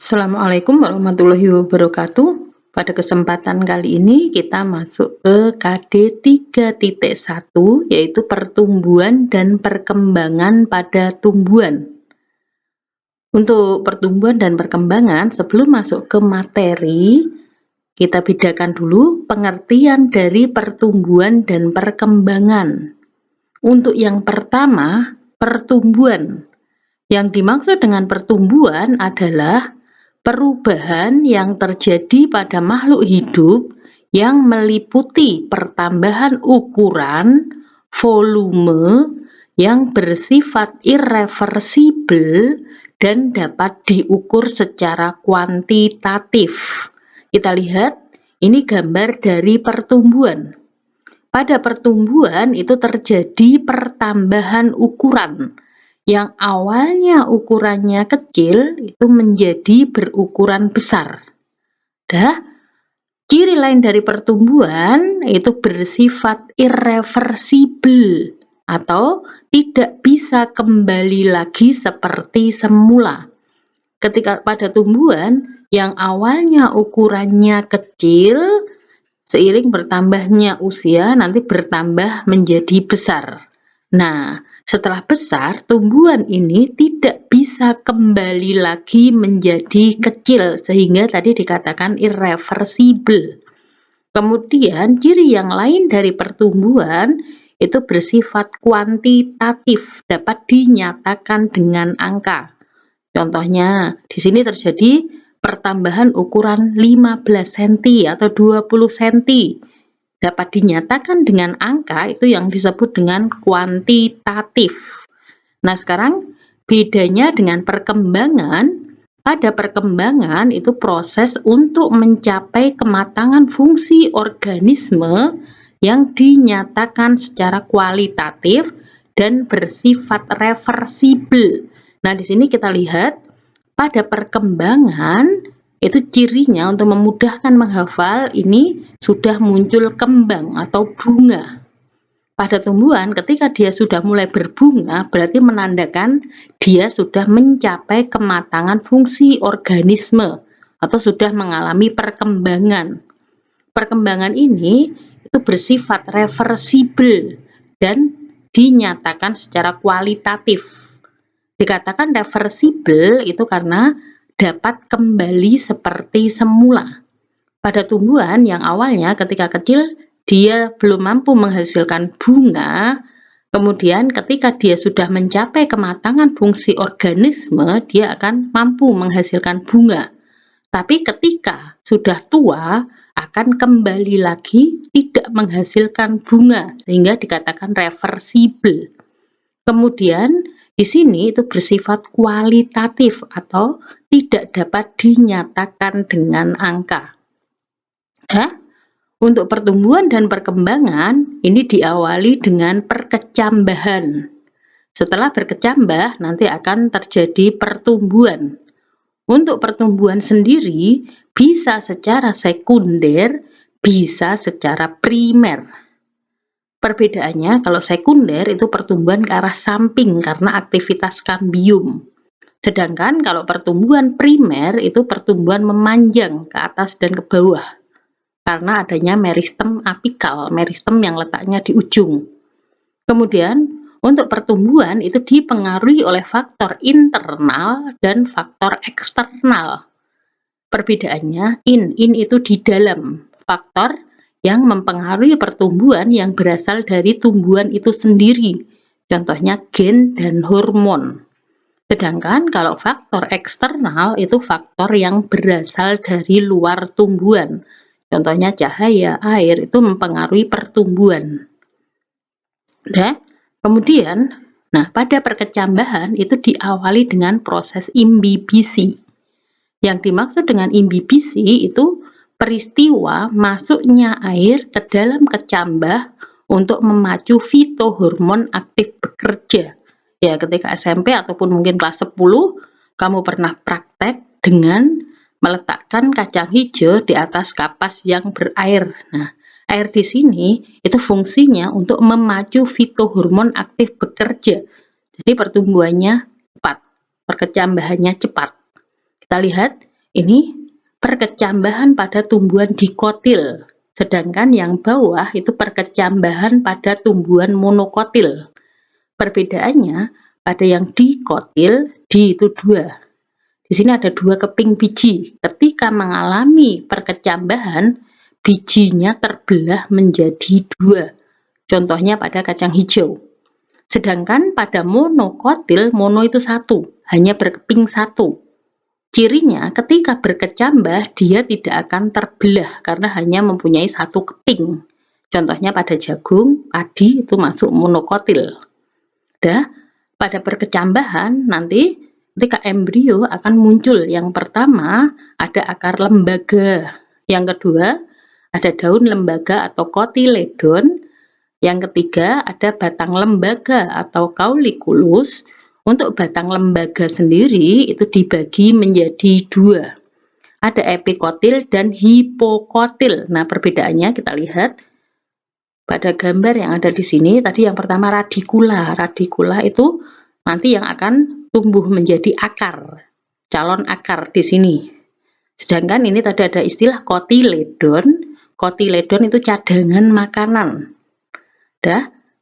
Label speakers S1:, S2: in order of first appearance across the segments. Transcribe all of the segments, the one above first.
S1: Assalamualaikum warahmatullahi wabarakatuh. Pada kesempatan kali ini kita masuk ke KD 3.1 yaitu pertumbuhan dan perkembangan pada tumbuhan. Untuk pertumbuhan dan perkembangan, sebelum masuk ke materi, kita bedakan dulu pengertian dari pertumbuhan dan perkembangan. Untuk yang pertama, pertumbuhan. Yang dimaksud dengan pertumbuhan adalah perubahan yang terjadi pada makhluk hidup yang meliputi pertambahan ukuran, volume yang bersifat irreversibel dan dapat diukur secara kuantitatif. Kita lihat, ini gambar dari pertumbuhan. Pada pertumbuhan itu terjadi pertambahan ukuran. Yang awalnya ukurannya kecil itu menjadi berukuran besar. Ciri lain dari pertumbuhan itu bersifat irreversibel atau tidak bisa kembali lagi seperti semula. Ketika pada tumbuhan yang awalnya ukurannya kecil, seiring bertambahnya usia nanti bertambah menjadi besar. Nah, setelah besar, tumbuhan ini tidak bisa kembali lagi menjadi kecil, sehingga tadi dikatakan irreversibel. Kemudian, ciri yang lain dari pertumbuhan itu bersifat kuantitatif, dapat dinyatakan dengan angka. Contohnya, di sini terjadi pertambahan ukuran 15 cm atau 20 cm. Dapat dinyatakan dengan angka, itu yang disebut dengan kuantitatif. Nah, sekarang bedanya dengan perkembangan. Pada perkembangan itu proses untuk mencapai kematangan fungsi organisme yang dinyatakan secara kualitatif dan bersifat reversibel. Nah, di sini kita lihat pada perkembangan itu cirinya untuk memudahkan menghafal ini sudah muncul kembang atau bunga. Pada tumbuhan ketika dia sudah mulai berbunga berarti menandakan dia sudah mencapai kematangan fungsi organisme atau sudah mengalami perkembangan. Perkembangan ini itu bersifat reversibel dan dinyatakan secara kualitatif. Dikatakan reversibel itu karena dapat kembali seperti semula. Pada tumbuhan yang awalnya ketika kecil dia belum mampu menghasilkan bunga, kemudian ketika dia sudah mencapai kematangan fungsi organisme, dia akan mampu menghasilkan bunga. Tapi ketika sudah tua, akan kembali lagi tidak menghasilkan bunga, sehingga dikatakan reversibel. Kemudian di sini itu bersifat kualitatif atau tidak dapat dinyatakan dengan angka. Untuk pertumbuhan dan perkembangan ini diawali dengan perkecambahan. Setelah berkecambah nanti akan terjadi pertumbuhan. Untuk pertumbuhan sendiri bisa secara sekunder, bisa secara primer. Perbedaannya kalau sekunder itu pertumbuhan ke arah samping karena aktivitas kambium. Sedangkan kalau pertumbuhan primer itu pertumbuhan memanjang ke atas dan ke bawah karena adanya meristem apikal, meristem yang letaknya di ujung. Kemudian untuk pertumbuhan itu dipengaruhi oleh faktor internal dan faktor eksternal. Perbedaannya in itu di dalam, faktor yang mempengaruhi pertumbuhan yang berasal dari tumbuhan itu sendiri, contohnya gen dan hormon. Sedangkan kalau faktor eksternal itu faktor yang berasal dari luar tumbuhan, contohnya cahaya, air, itu mempengaruhi pertumbuhan. Kemudian, pada perkecambahan itu diawali dengan proses imbibisi. Yang dimaksud dengan imbibisi itu peristiwa masuknya air ke dalam kecambah untuk memacu fitohormon aktif bekerja. Ya, ketika SMP ataupun mungkin kelas 10, kamu pernah praktek dengan meletakkan kacang hijau di atas kapas yang berair. Nah, air di sini itu fungsinya untuk memacu fitohormon aktif bekerja. Jadi pertumbuhannya cepat, perkecambahannya cepat. Kita lihat Ini perkecambahan pada tumbuhan dikotil, sedangkan yang bawah itu perkecambahan pada tumbuhan monokotil. Perbedaannya pada yang dikotil, di itu 2. Di sini ada 2 keping biji. Ketika mengalami perkecambahan, bijinya terbelah menjadi 2. Contohnya pada kacang hijau. Sedangkan pada monokotil, mono itu 1, hanya berkeping 1. Cirinya ketika berkecambah dia tidak akan terbelah karena hanya mempunyai 1 keping. Contohnya pada jagung, padi itu masuk monokotil. Pada perkecambahan nanti ketika embrio akan muncul, yang pertama ada akar lembaga, yang kedua ada daun lembaga atau kotiledon, yang ketiga ada batang lembaga atau cauliculus. Untuk batang lembaga sendiri itu dibagi menjadi 2, ada epikotil dan hipokotil. Nah, perbedaannya kita lihat pada gambar yang ada di sini. Tadi yang pertama radikula. Radikula itu nanti yang akan tumbuh menjadi akar, calon akar di sini. Sedangkan ini tadi ada istilah kotiledon. Kotiledon itu cadangan makanan.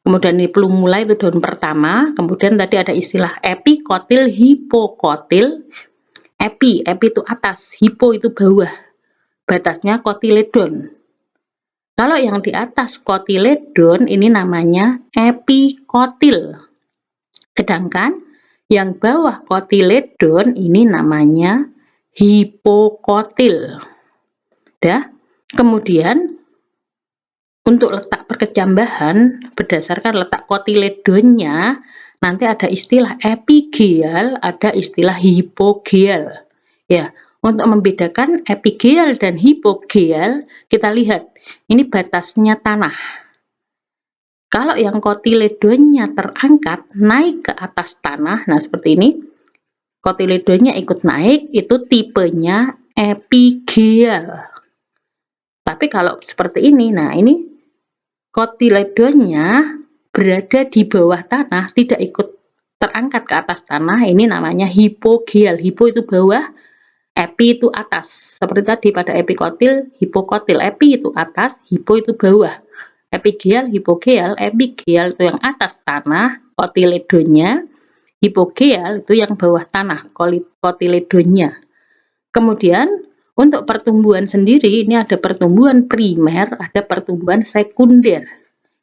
S1: Kemudian ini plumula itu daun pertama. Kemudian tadi ada istilah epikotil, hipokotil. Epi itu atas, hipo itu bawah. Batasnya kotiledon. Kalau yang di atas kotiledon ini namanya epikotil. Sedangkan yang bawah kotiledon ini namanya hipokotil. Kemudian untuk letak perkecambahan berdasarkan letak kotiledonnya nanti ada istilah epigeal, ada istilah hipogeal. Ya, untuk membedakan epigeal dan hipogeal kita lihat ini batasnya tanah. Kalau yang kotiledonnya terangkat naik ke atas tanah, nah seperti ini, kotiledonnya ikut naik, itu tipenya epigeal. Tapi kalau seperti ini, nah ini kotiledonnya berada di bawah tanah, tidak ikut terangkat ke atas tanah, ini namanya hipogeal. Hipo itu bawah, epi itu atas. Seperti tadi pada epikotil, hipokotil. Epi itu atas, hipo itu bawah. Epigeal, hipogeal. Epigeal itu yang atas tanah, kotiledonnya. Hipogeal itu yang bawah tanah, kotiledonnya. Kemudian untuk pertumbuhan sendiri ini ada pertumbuhan primer, ada pertumbuhan sekunder.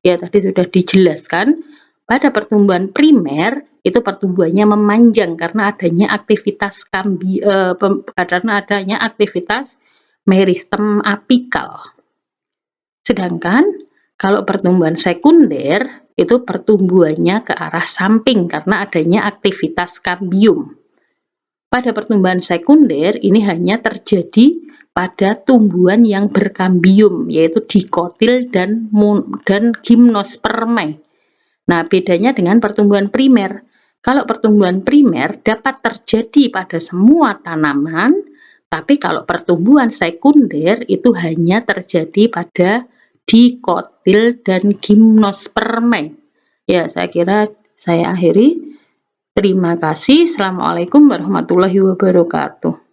S1: Ya, tadi sudah dijelaskan. Pada pertumbuhan primer itu pertumbuhannya memanjang karena adanya aktivitas meristem apikal. Sedangkan kalau pertumbuhan sekunder itu pertumbuhannya ke arah samping karena adanya aktivitas kambium. Pada pertumbuhan sekunder ini hanya terjadi pada tumbuhan yang berkambium, yaitu dikotil dan gimnospermae. Nah, bedanya dengan pertumbuhan primer. Kalau pertumbuhan primer dapat terjadi pada semua tanaman, tapi kalau pertumbuhan sekunder itu hanya terjadi pada dikotil dan gimnospermae. Ya, saya kira saya akhiri. Terima kasih. Assalamualaikum warahmatullahi wabarakatuh.